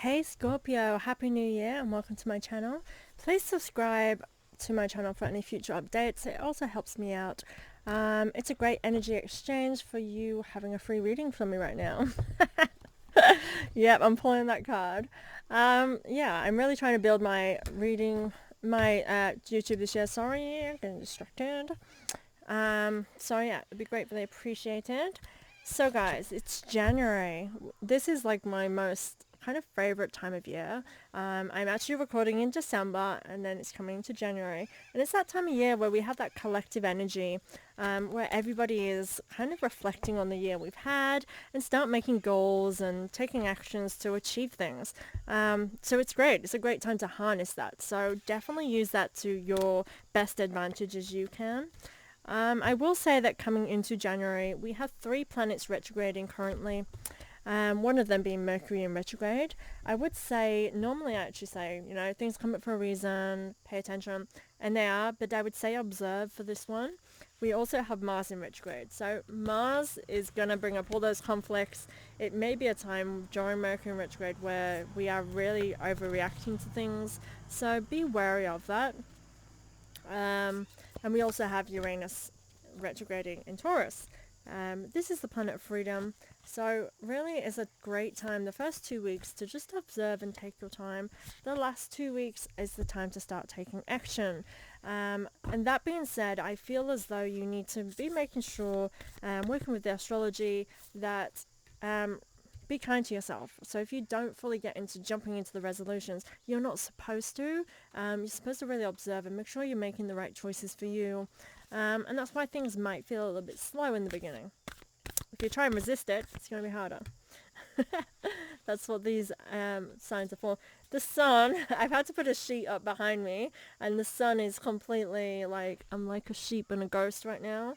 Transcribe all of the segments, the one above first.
Hey Scorpio, Happy New Year and welcome to my channel. Please subscribe to my channel for any future updates. It also helps me out. It's a great energy exchange for you having a free reading from me right now. Yep, I'm pulling that card. Yeah, I'm really trying to build my YouTube this year. Sorry, I'm getting distracted. So yeah, it'd be gratefully appreciated. So guys, it's January. This is like my most kind of favorite time of year. I'm actually recording in December and then it's coming into January. And it's that time of year where we have that collective energy, where everybody is kind of reflecting on the year we've had and start making goals and taking actions to achieve things. So it's great. It's a great time to harness that. So definitely use that to your best advantage as you can. I will say that coming into January, we have 3 planets retrograding currently. One of them being Mercury in retrograde. I would say, normally I actually say, things come up for a reason, pay attention, and they are, but I would say observe for this one. We also have Mars in retrograde. So Mars is going to bring up all those conflicts. It may be a time during Mercury in retrograde where we are really overreacting to things. So be wary of that. And we also have Uranus retrograding in Taurus. This is the planet of freedom. So really it's a great time, the first 2 weeks, to just observe and take your time. The last 2 weeks is the time to start taking action. And that being said, I feel as though you need to be making sure, working with the astrology, that be kind to yourself. So if you don't fully get into jumping into the resolutions, you're not supposed to. You're supposed to really observe and make sure you're making the right choices for you. And that's why things might feel a little bit slow in the beginning. If you try and resist it, it's going to be harder. That's what these signs are for. The sun, I've had to put a sheet up behind me, and the sun is completely like, I'm like a sheep and a ghost right now,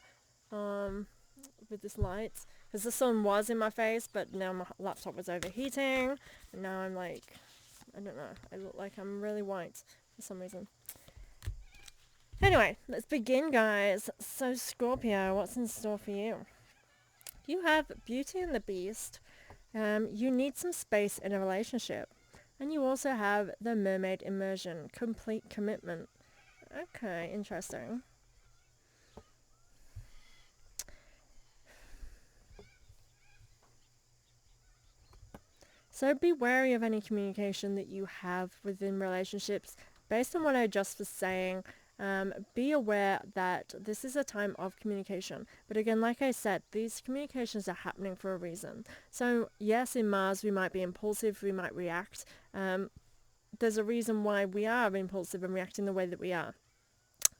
with this light. Because the sun was in my face, but now my laptop was overheating, and now I'm like, I don't know, I look like I'm really white for some reason. Anyway, let's begin, guys. So Scorpio, what's in store for you? You have Beauty and the Beast. You need some space in a relationship. And you also have the Mermaid Immersion, complete commitment. Okay, interesting. So be wary of any communication that you have within relationships. Based on what I just was saying, be aware that this is a time of communication. But again, like I said, these communications are happening for a reason. So yes, in Mars, we might be impulsive, we might react. There's a reason why we are impulsive and reacting the way that we are.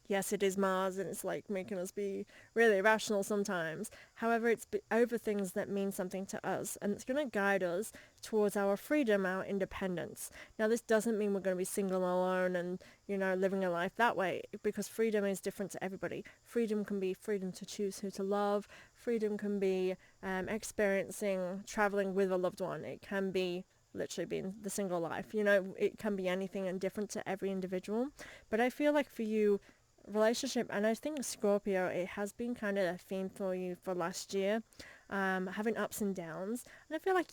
Yes, it is Mars, and it's like making us be really irrational sometimes. However, it's over things that mean something to us, and it's going to guide us towards our freedom, our independence. Now, this doesn't mean we're going to be single and alone and, living a life that way, because freedom is different to everybody. Freedom can be freedom to choose who to love. Freedom can be experiencing traveling with a loved one. It can be literally being the single life. It can be anything and different to every individual. But I feel like for you, relationship, and I think Scorpio, it has been kind of a theme for you for last year, having ups and downs, and I feel like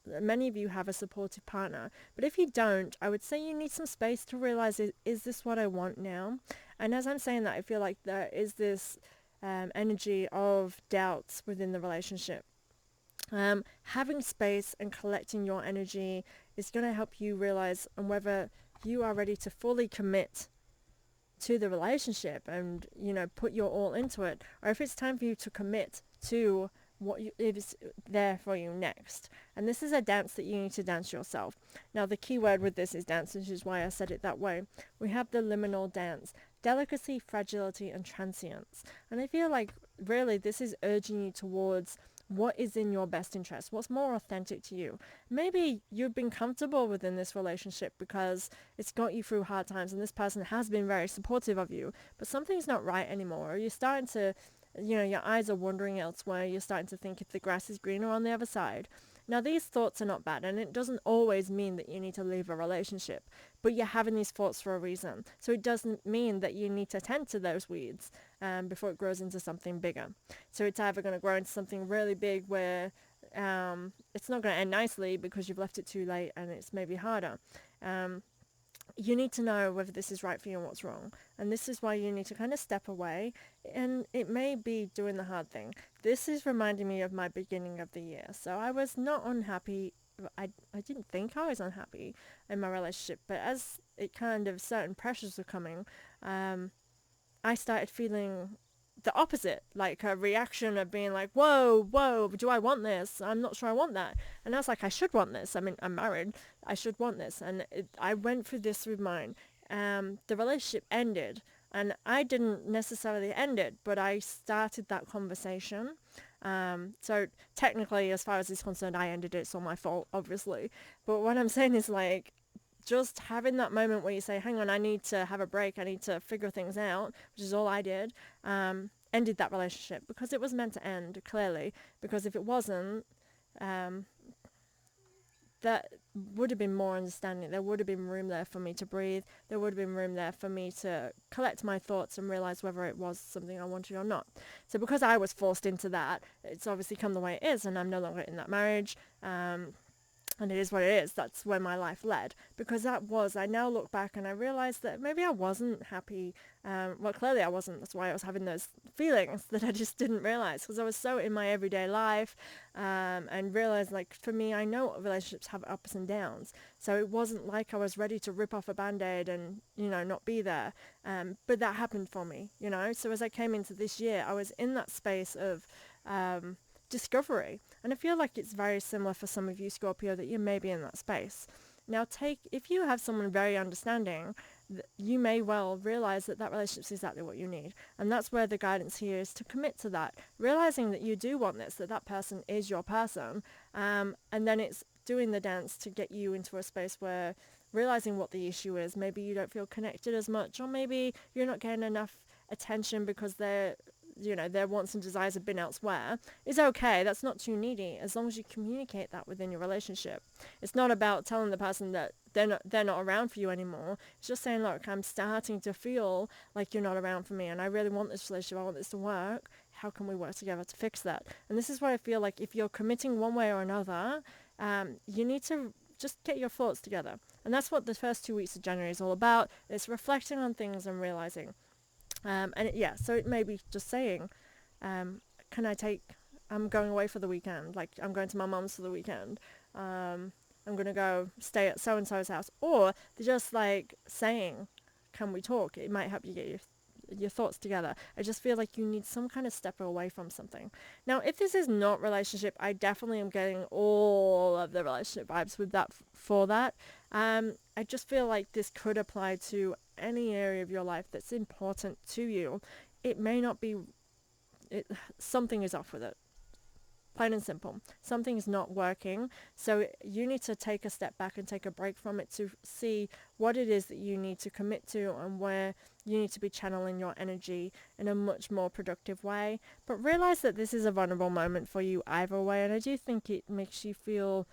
many of you have a supportive partner, but if you don't, I would say you need some space to realize, is this what I want now? And as I'm saying that, I feel like there is this energy of doubts within the relationship. Having space and collecting your energy is going to help you realize whether you are ready to fully commit to the relationship and put your all into it, or if it's time for you to commit to what is there for you next. And this is a dance that you need to dance yourself. Now the key word with this is dance, which is why I said it that way. We have the liminal dance: delicacy, fragility, and transience. And I feel like really this is urging you towards what is in your best interest, what's more authentic to you. Maybe you've been comfortable within this relationship because it's got you through hard times and this person has been very supportive of you, but something's not right anymore, or you're starting to, your eyes are wandering elsewhere, you're starting to think if the grass is greener on the other side. Now these thoughts are not bad, and it doesn't always mean that you need to leave a relationship, but you're having these thoughts for a reason. So it doesn't mean that you need to tend to those weeds before it grows into something bigger. So it's either going to grow into something really big where it's not going to end nicely because you've left it too late and it's maybe harder. You need to know whether this is right for you and what's wrong. And this is why you need to kind of step away. And it may be doing the hard thing. This is reminding me of my beginning of the year. So I was not unhappy. I didn't think I was unhappy in my relationship. But as it kind of certain pressures were coming, I started feeling the opposite, like a reaction of being like, whoa, do I want this? I'm not sure I want that. And I was like, I should want this. I mean, I'm married. I should want this. And I went through this with mine. The relationship ended, and I didn't necessarily end it, but I started that conversation. So technically, as far as it's concerned, I ended it. It's all my fault, obviously. But what I'm saying is, like, just having that moment where you say, hang on, I need to have a break, I need to figure things out, which is all I did, ended that relationship because it was meant to end, clearly, because if it wasn't, that would have been more understanding. There would have been room there for me to breathe. There would have been room there for me to collect my thoughts and realize whether it was something I wanted or not. So because I was forced into that, it's obviously come the way it is, and I'm no longer in that marriage. And it is what it is. That's where my life led. Because I now look back and I realized that maybe I wasn't happy. Well, clearly I wasn't. That's why I was having those feelings that I just didn't realize. Because I was so in my everyday life and realized, like, for me, I know relationships have ups and downs. So it wasn't like I was ready to rip off a Band-Aid and, not be there. But that happened for me, So as I came into this year, I was in that space of discovery. And I feel like it's very similar for some of you, Scorpio, that you may be in that space. Now, if you have someone very understanding, you may well realize that relationship is exactly what you need. And that's where the guidance here is to commit to that, realizing that you do want this, that person is your person. And then it's doing the dance to get you into a space where realizing what the issue is. Maybe you don't feel connected as much, or maybe you're not getting enough attention because their wants and desires have been elsewhere, is okay. That's not too needy, as long as you communicate that within your relationship. It's not about telling the person that they're not around for you anymore. It's just saying, look, I'm starting to feel like you're not around for me, and I really want this relationship. I want this to work. How can we work together to fix that? And this is what I feel like, if you're committing one way or another, you need to just get your thoughts together. And that's what the first 2 weeks of January is all about. It's reflecting on things and realizing. So it may be just saying, I'm going away for the weekend, like I'm going to my mum's for the weekend, I'm going to go stay at so-and-so's house, or they're just like saying, can we talk? It might help you get your thoughts together. I just feel like you need some kind of step away from something. Now, if this is not relationship, I definitely am getting all of the relationship vibes with that for that. I just feel like this could apply to any area of your life that's important to you. It may not be, something is off with it. Plain and simple. Something is not working. So you need to take a step back and take a break from it to see what it is that you need to commit to and where you need to be channeling your energy in a much more productive way. But realize that this is a vulnerable moment for you either way. And I do think it makes you feel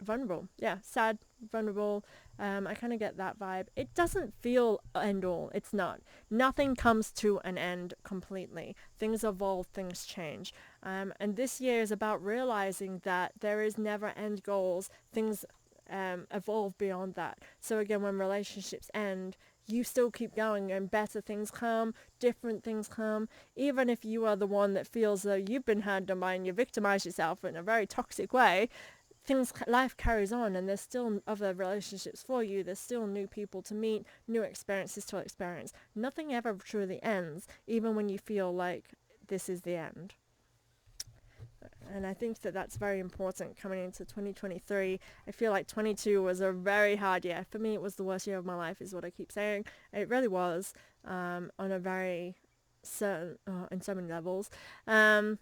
vulnerable. Yeah, sad, vulnerable. I kind of get that vibe. It doesn't feel end all. It's not. Nothing comes to an end completely. Things evolve, things change. And this year is about realizing that there is never end goals. Things evolve beyond that. So again, when relationships end, you still keep going and better things come, different things come. Even if you are the one that feels though you've been handed by and you victimize yourself in a very toxic way, life carries on, and there's still other relationships for you. There's still new people to meet, new experiences to experience. Nothing ever truly ends, even when you feel like this is the end. And I think that that's very important coming into 2023. I feel like 22 was a very hard year. For me, it was the worst year of my life, is what I keep saying. It really was, on a very certain, in so many levels. And,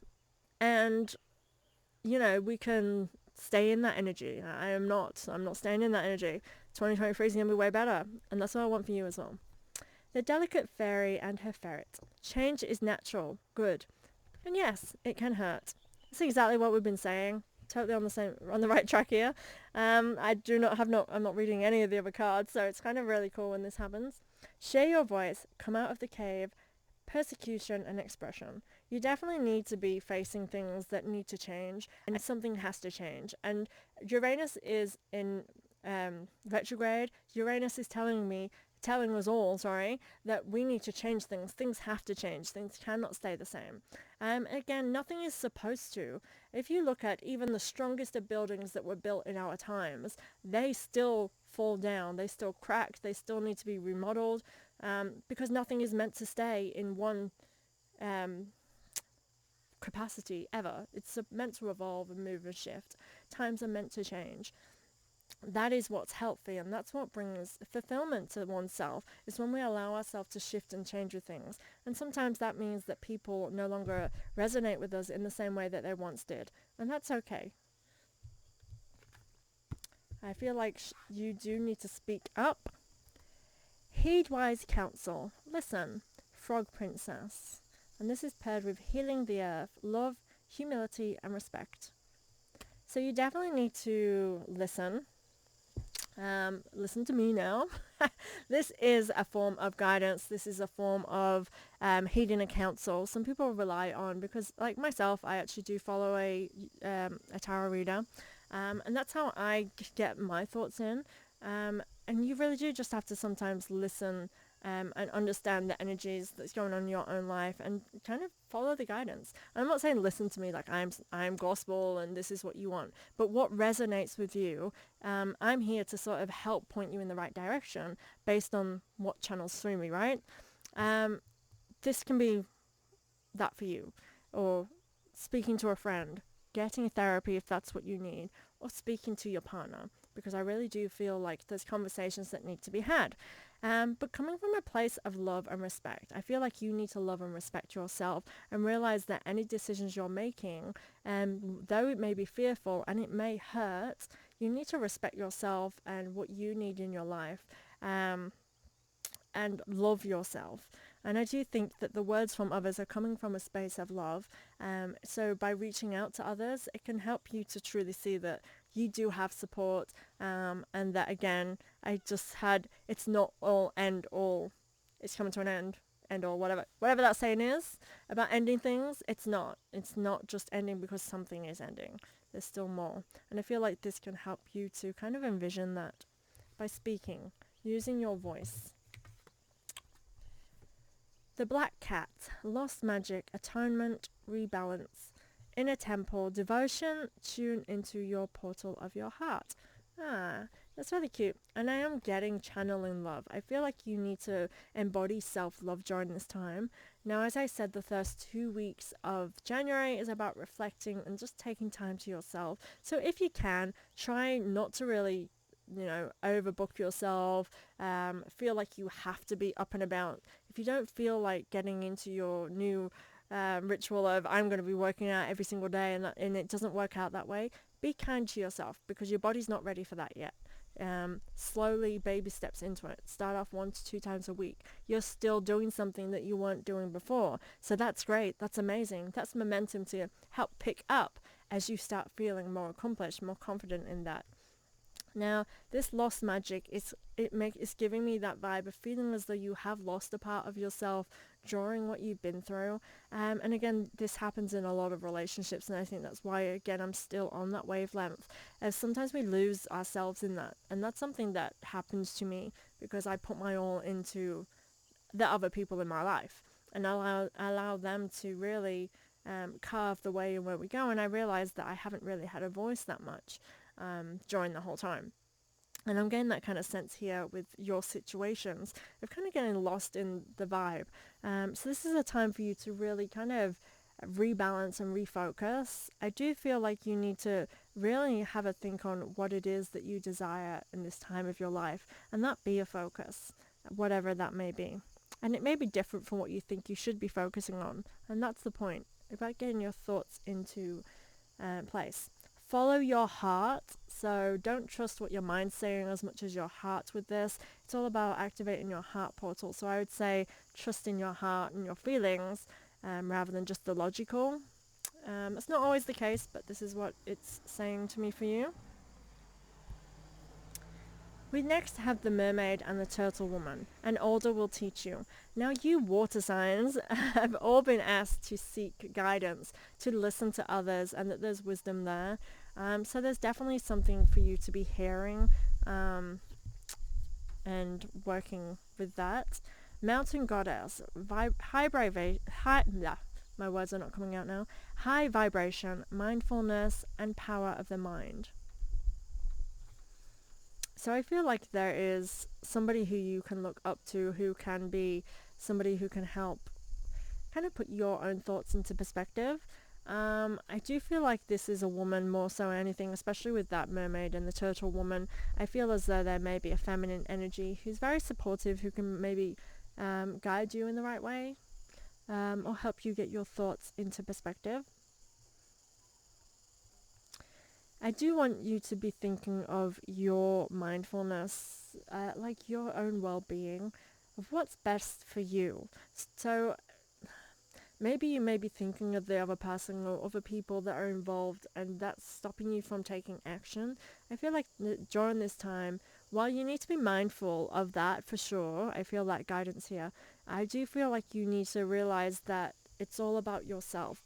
we can stay in that energy. I'm not staying in that energy. 2023 is going to be way better, and that's what I want for you as well. The delicate fairy and her ferret. Change is natural, good, and yes, it can hurt. That's exactly what we've been saying. Totally on the right track here. I'm not reading any of the other cards, so it's kind of really cool when this happens. Share your voice, come out of the cave, persecution and expression. You definitely need to be facing things that need to change, and something has to change. And Uranus is in retrograde. Uranus is telling us all, sorry, that we need to change things. Things have to change. Things cannot stay the same. Again, nothing is supposed to. If you look at even the strongest of buildings that were built in our times, they still fall down. They still crack. They still need to be remodeled, because nothing is meant to stay in one capacity ever. It's meant to evolve and move and shift. Times are meant to change. That is what's healthy, and that's what brings fulfillment to oneself, is when we allow ourselves to shift and change with things. And sometimes that means that people no longer resonate with us in the same way that they once did, and that's okay. I feel like you do need to speak up. Heed wise counsel. Listen, Frog Princess. And this is paired with healing the earth, love, humility, and respect. So you definitely need to listen. Listen to me now. This is a form of guidance. This is a form of heeding a counsel. Some people rely on, because like myself, I actually do follow a tarot reader. And that's how I get my thoughts in. And you really do just have to sometimes listen and understand the energies that's going on in your own life, and kind of follow the guidance. And I'm not saying listen to me like I'm gospel and this is what you want, but what resonates with you. I'm here to sort of help point you in the right direction based on what channels through me, right? This can be that for you, or speaking to a friend, getting therapy if that's what you need, or speaking to your partner, because I really do feel like there's conversations that need to be had. But coming from a place of love and respect, I feel like you need to love and respect yourself, and realize that any decisions you're making, though it may be fearful and it may hurt, you need to respect yourself and what you need in your life, and love yourself. And I do think that the words from others are coming from a space of love. So by reaching out to others, it can help you to truly see that you do have support, and that, again, it's not all end all. It's coming to an end all, whatever that saying is about ending things. It's not just ending because something is ending. There's still more. And I feel like this can help you to kind of envision that by speaking, using your voice. The Black Cat, lost magic, atonement, rebalance, inner temple, devotion, tune into your portal of your heart. That's really cute. And I am getting channeling love. I feel like you need to embody self-love during this time. Now, as I said, the first 2 weeks of January is about reflecting and just taking time to yourself. So if you can, try not to really overbook yourself, feel like you have to be up and about. If you don't feel like getting into your new ritual of I'm going to be working out every single day, and it doesn't work out that way, be kind to yourself, because your body's not ready for that yet. Slowly, baby steps into it. Start off 1 to 2 times a week. You're still doing something that you weren't doing before, so that's great. That's amazing. That's momentum to help pick up as you start feeling more accomplished, more confident in that. Now, this lost magic is giving me that vibe of feeling as though you have lost a part of yourself during what you've been through. And again, this happens in a lot of relationships, and I think that's why, again, I'm still on that wavelength. As sometimes we lose ourselves in that, and that's something that happens to me because I put my all into the other people in my life, and allow them to really carve the way in where we go. And I realized that I haven't really had a voice that much during the whole time. And I'm getting that kind of sense here with your situations of kind of getting lost in the vibe. So this is a time for you to really kind of rebalance and refocus. I do feel like you need to really have a think on what it is that you desire in this time of your life, and that be a focus, whatever that may be. And it may be different from what you think you should be focusing on, and that's the point, about getting your thoughts into place. Follow your heart. So don't trust what your mind's saying as much as your heart with this. It's all about activating your heart portal. So I would say trust in your heart and your feelings rather than just the logical. That's not always the case, but this is what it's saying to me for you. We next have the mermaid and the turtle woman. An older will teach you. Now you water signs have all been asked to seek guidance, to listen to others, and that there's wisdom there. So there's definitely something for you to be hearing and working with that. Mountain goddess, my words are not coming out now. High vibration, mindfulness, and power of the mind. So I feel like there is somebody who you can look up to, who can be somebody who can help kind of put your own thoughts into perspective. I do feel like this is a woman more so anything, especially with that mermaid and the turtle woman. I feel as though there may be a feminine energy who's very supportive, who can maybe guide you in the right way, or help you get your thoughts into perspective. I do want you to be thinking of your mindfulness, like your own well-being, of what's best for you. So maybe you may be thinking of the other person or other people that are involved, and that's stopping you from taking action. I feel like during this time, while you need to be mindful of that for sure, I feel that guidance here, I do feel like you need to realize that it's all about yourself.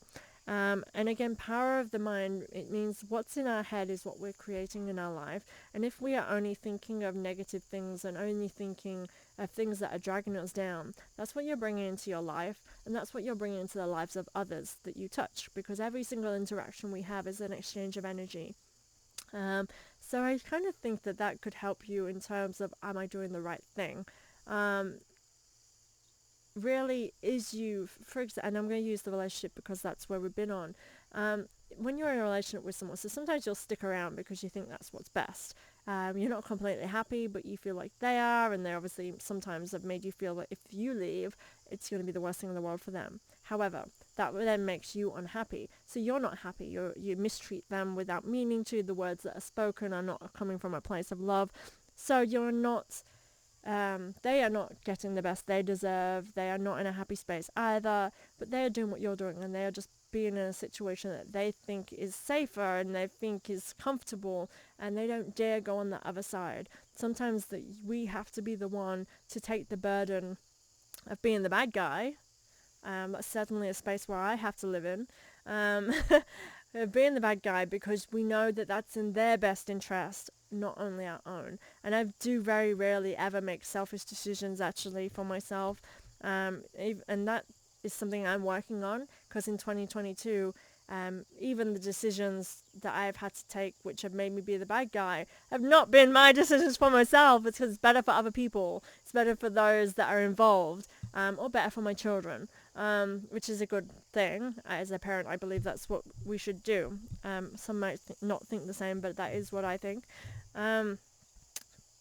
And again, power of the mind, it means what's in our head is what we're creating in our life. And if we are only thinking of negative things and only thinking of things that are dragging us down, that's what you're bringing into your life, and that's what you're bringing into the lives of others that you touch, because every single interaction we have is an exchange of energy. So I kind of think that that could help you in terms of, am I doing the right thing? Really is you, for example, and I'm going to use the relationship because that's where we've been on. When you're in a relationship with someone, so sometimes you'll stick around because you think that's what's best. You're not completely happy, but you feel like they are, and they obviously sometimes have made you feel that if you leave, it's going to be the worst thing in the world for them. However, that then makes you unhappy. So you're not happy. You mistreat them without meaning to. The words that are spoken are not coming from a place of love. So you're not... they are not getting the best they deserve. They are not in a happy space either, but they are doing what you're doing, and they are just being in a situation that they think is safer and they think is comfortable, and they don't dare go on the other side. Sometimes we have to be the one to take the burden of being the bad guy. That's certainly a space where I have to live in. Being the bad guy, because we know that that's in their best interest, not only our own. And I do very rarely ever make selfish decisions actually for myself, and that is something I'm working on, because in 2022 even the decisions that I've had to take which have made me be the bad guy have not been my decisions for myself. It's because it's better for other people, it's better for those that are involved, or better for my children, which is a good thing. As a parent, I believe that's what we should do. Some might not think the same, but that is what I think.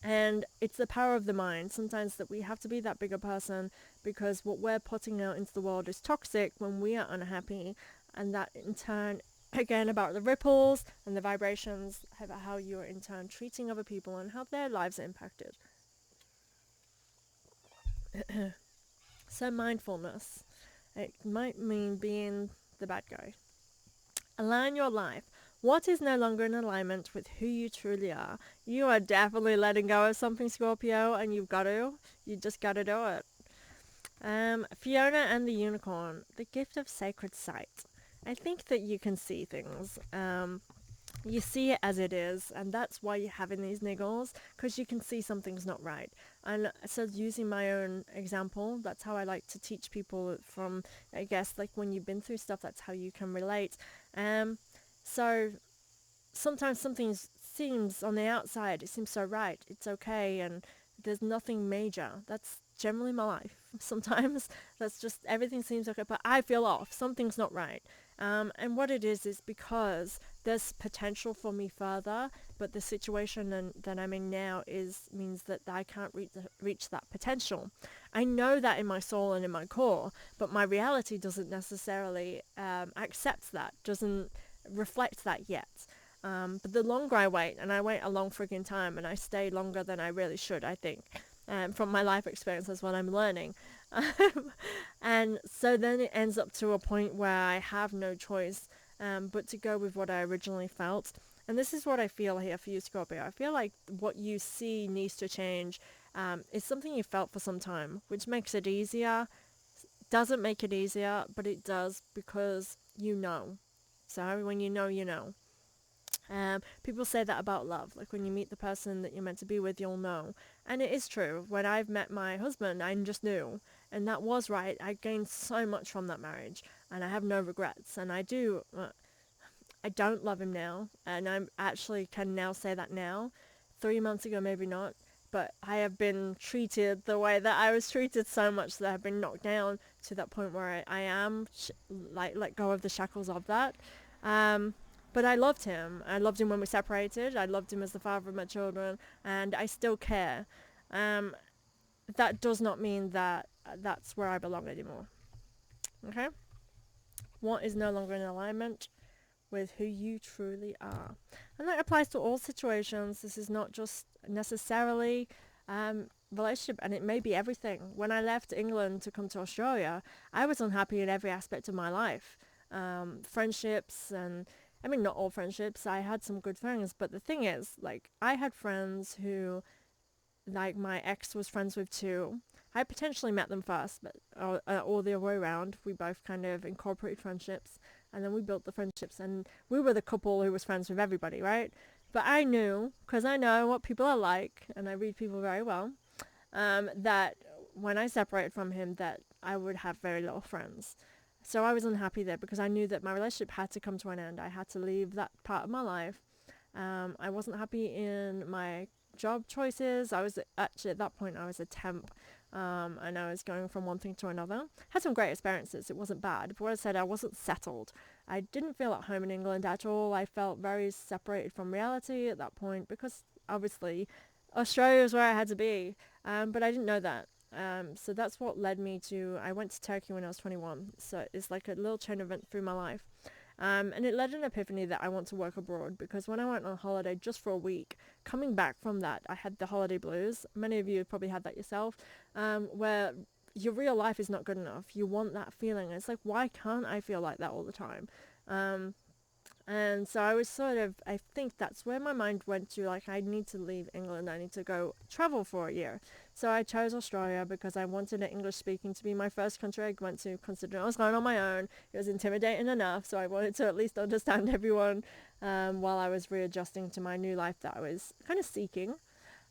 And it's the power of the mind sometimes that we have to be that bigger person, because what we're putting out into the world is toxic when we are unhappy, and that in turn, again, about the ripples and the vibrations, about how you're in turn treating other people and how their lives are impacted. So mindfulness, it might mean being the bad guy. Align your life. What is no longer in alignment with who you truly are? You are definitely letting go of something, Scorpio, and you just got to do it. Fiona and the Unicorn, the gift of sacred sight. I think that you can see things. You see it as it is, and that's why you're having these niggles, because you can see something's not right. And so using my own example, that's how I like to teach people from, I guess, like when you've been through stuff, that's how you can relate. So sometimes something seems on the outside, it seems so right, it's okay, and there's nothing major. That's generally my life. Sometimes that's just, everything seems okay, but I feel off, something's not right. And what it is because there's potential for me further, but the situation that I'm in now means that I can't reach that potential. I know that in my soul and in my core, but my reality doesn't necessarily accept that, doesn't reflect that yet. But the longer I wait, and I wait a long freaking time, and I stay longer than I really should, I think, from my life experience, that's what I'm learning. And so then it ends up to a point where I have no choice but to go with what I originally felt. And this is what I feel here for you, Scorpio. I feel like what you see needs to change. It's something you felt for some time, which makes it easier. Doesn't make it easier, but it does because you know. So when you know, you know. People say that about love. Like when you meet the person that you're meant to be with, you'll know. And it is true. When I've met my husband, I just knew. And that was right. I gained so much from that marriage. And I have no regrets. And I do. I don't love him now. And I actually can now say that now. 3 months ago, maybe not. But I have been treated the way that I was treated so much that I've been knocked down to that point where I am let go of the shackles of that. But I loved him. I loved him when we separated. I loved him as the father of my children, and I still care. That does not mean that that's where I belong anymore. Okay? What is no longer in alignment with who you truly are? And that applies to all situations. This is not just necessarily relationship, and it may be everything. When I left England to come to Australia, I was unhappy in every aspect of my life. Friendships, and I mean, not all friendships. I had some good friends, but the thing is, like, I had friends who, like, my ex was friends with too. I potentially met them first, but all the other way around. We both kind of incorporated friendships, and then we built the friendships, and we were the couple who was friends with everybody, right? But I knew, because I know what people are like, and I read people very well, that when I separated from him, that I would have very little friends. So I was unhappy there because I knew that my relationship had to come to an end. I had to leave that part of my life. I wasn't happy in my job choices. I was actually, at that point, I was a temp, and I was going from one thing to another. Had some great experiences. It wasn't bad. But what I said, I wasn't settled. I didn't feel at home in England at all. I felt very separated from reality at that point because, obviously, Australia was where I had to be. But I didn't know that. So that's what led me to, I went to Turkey when I was 21. So it's like a little chain event through my life. And it led an epiphany that I want to work abroad, because when I went on holiday just for a week, coming back from that, I had the holiday blues. Many of you have probably had that yourself, where your real life is not good enough. You want that feeling. It's like, why can't I feel like that all the time? And so I was sort of, I think that's where my mind went to, like, I need to leave England. I need to go travel for a year. So I chose Australia because I wanted an English speaking to be my first country I went to, considering I was going on my own. It was intimidating enough, so I wanted to at least understand everyone while I was readjusting to my new life that I was kind of seeking.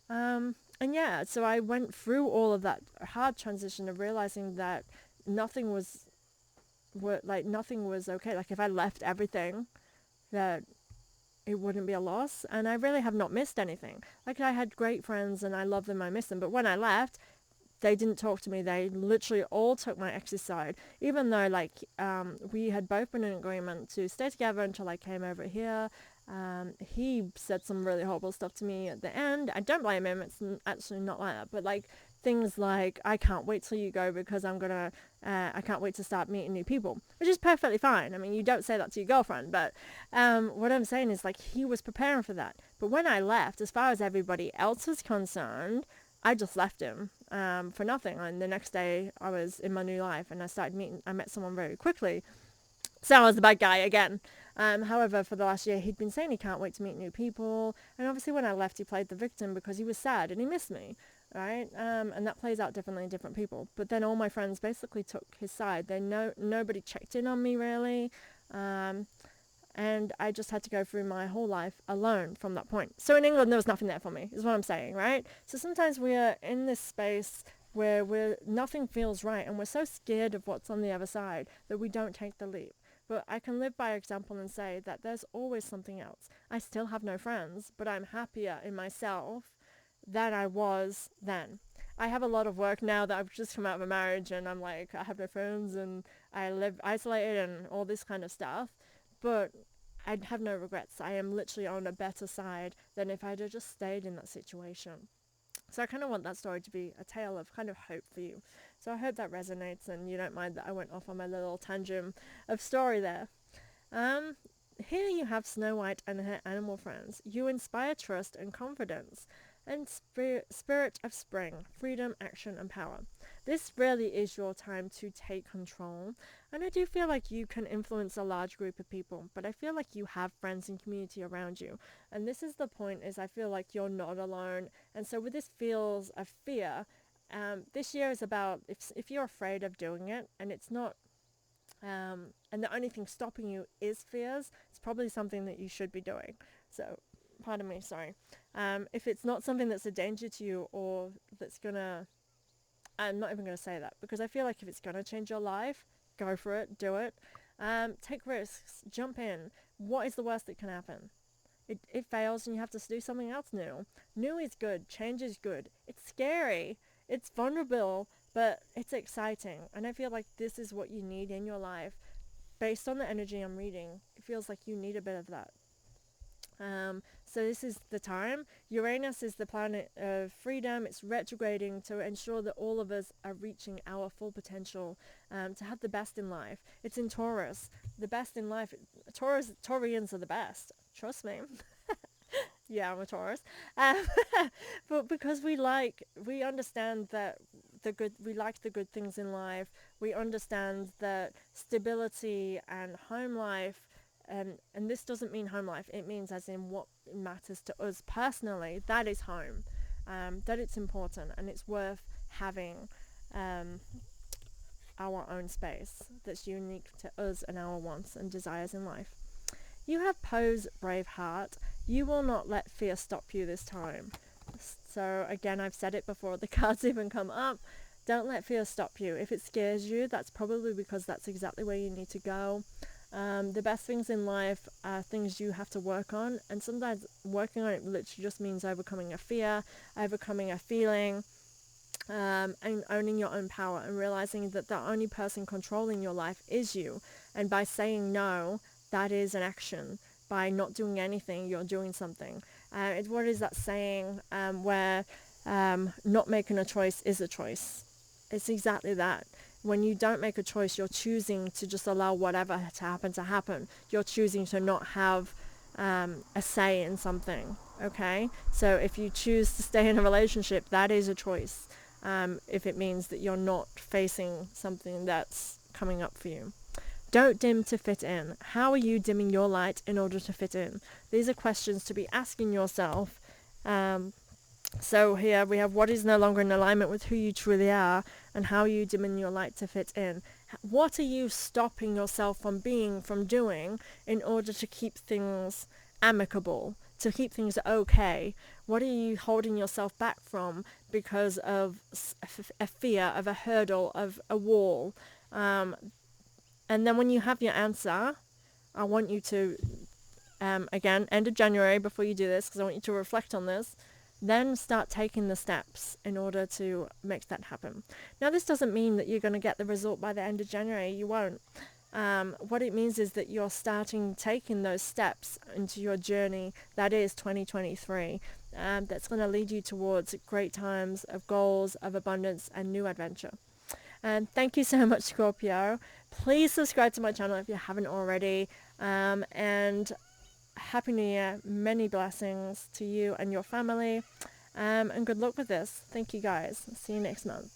And yeah, so I went through all of that hard transition of realizing that nothing was okay. Like, if I left everything, that it wouldn't be a loss. And I really have not missed anything. Like, I had great friends and I love them, I miss them. But when I left, they didn't talk to me. They literally all took my ex's side. Even though, like, we had both been in agreement to stay together until I came over here. He said some really horrible stuff to me at the end. I don't blame him. It's actually not like that. But, like, things like, I can't wait till you go because I can't wait to start meeting new people, which is perfectly fine. I mean, you don't say that to your girlfriend, but what I'm saying is, like, he was preparing for that. But when I left, as far as everybody else was concerned, I just left him for nothing. And the next day I was in my new life and I met someone very quickly. So I was the bad guy again. However, for the last year, he'd been saying he can't wait to meet new people. And obviously when I left, he played the victim because he was sad and he missed me, right? And that plays out differently in different people. But then all my friends basically took his side. Nobody checked in on me, really. And I just had to go through my whole life alone from that point. So in England, there was nothing there for me, is what I'm saying, right? So sometimes we are in this space where nothing feels right, and we're so scared of what's on the other side that we don't take the leap. But I can live by example and say that there's always something else. I still have no friends, but I'm happier in myself than I was then. I have a lot of work now that I've just come out of a marriage, and I'm like, I have no friends, and I live isolated and all this kind of stuff. But I have no regrets. I am literally on a better side than if I'd have just stayed in that situation. So I kind of want that story to be a tale of kind of hope for you. So I hope that resonates and you don't mind that I went off on my little tangent of story there. Here you have Snow White and her animal friends. You inspire trust and confidence. and spirit of spring, freedom, action, and power. This really is your time to take control, and I do feel like you can influence a large group of people, but I feel like you have friends and community around you, and this is the point, is I feel like you're not alone. And so with this feels of fear, this year is about, if you're afraid of doing it and it's not, and the only thing stopping you is fears, it's probably something that you should be doing. So, pardon me, sorry. If it's not something that's a danger to you, or that's gonna, I'm not even gonna say that, because I feel like if it's gonna change your life, go for it, do it. Take risks, jump in. What is the worst that can happen? It fails and you have to do something else new. New is good, change is good. It's scary, it's vulnerable, but it's exciting. And I feel like this is what you need in your life. Based on the energy I'm reading, it feels like you need a bit of that. So this is the time. Uranus is the planet of freedom. It's retrograding to ensure that all of us are reaching our full potential, to have the best in life. It's in Taurus. The best in life. Taurians are the best. Trust me. Yeah, I'm a Taurus. But because we understand that we like the good things in life. We understand that stability and home life, and this doesn't mean home life, it means as in what matters to us personally, that is home, that it's important and it's worth having our own space that's unique to us and our wants and desires in life. You have Poe's Brave Heart. You will not let fear stop you this time. So again, I've said it before the cards even come up. Don't let fear stop you. If it scares you, that's probably because that's exactly where you need to go. The best things in life are things you have to work on, and sometimes working on it literally just means overcoming a fear, overcoming a feeling, and owning your own power and realizing that the only person controlling your life is you. And by saying no, that is an action. By not doing anything, you're doing something. What is that saying where not making a choice is a choice? It's exactly that. When you don't make a choice, you're choosing to just allow whatever to happen. You're choosing to not have a say in something, okay? So if you choose to stay in a relationship, that is a choice. If it means that you're not facing something that's coming up for you. Don't dim to fit in. How are you dimming your light in order to fit in? These are questions to be asking yourself. So here we have what is no longer in alignment with who you truly are, and how are you dimming your light to fit in? What are you stopping yourself from doing in order to keep things amicable, to keep things okay? What are you holding yourself back from because of a fear, of a hurdle, of a wall? And then when you have your answer, I want you to, again, end of January, before you do this, because I want you to reflect on this, then start taking the steps in order to make that happen. Now, this doesn't mean that you're going to get the result by the end of January. You won't. What it means is that you're taking those steps into your journey that is 2023. That's going to lead you towards great times of goals, of abundance, and new adventure. And thank you so much, Scorpio. Please subscribe to my channel if you haven't already. And Happy New Year. Many blessings to you and your family. And good luck with this. Thank you, guys. See you next month.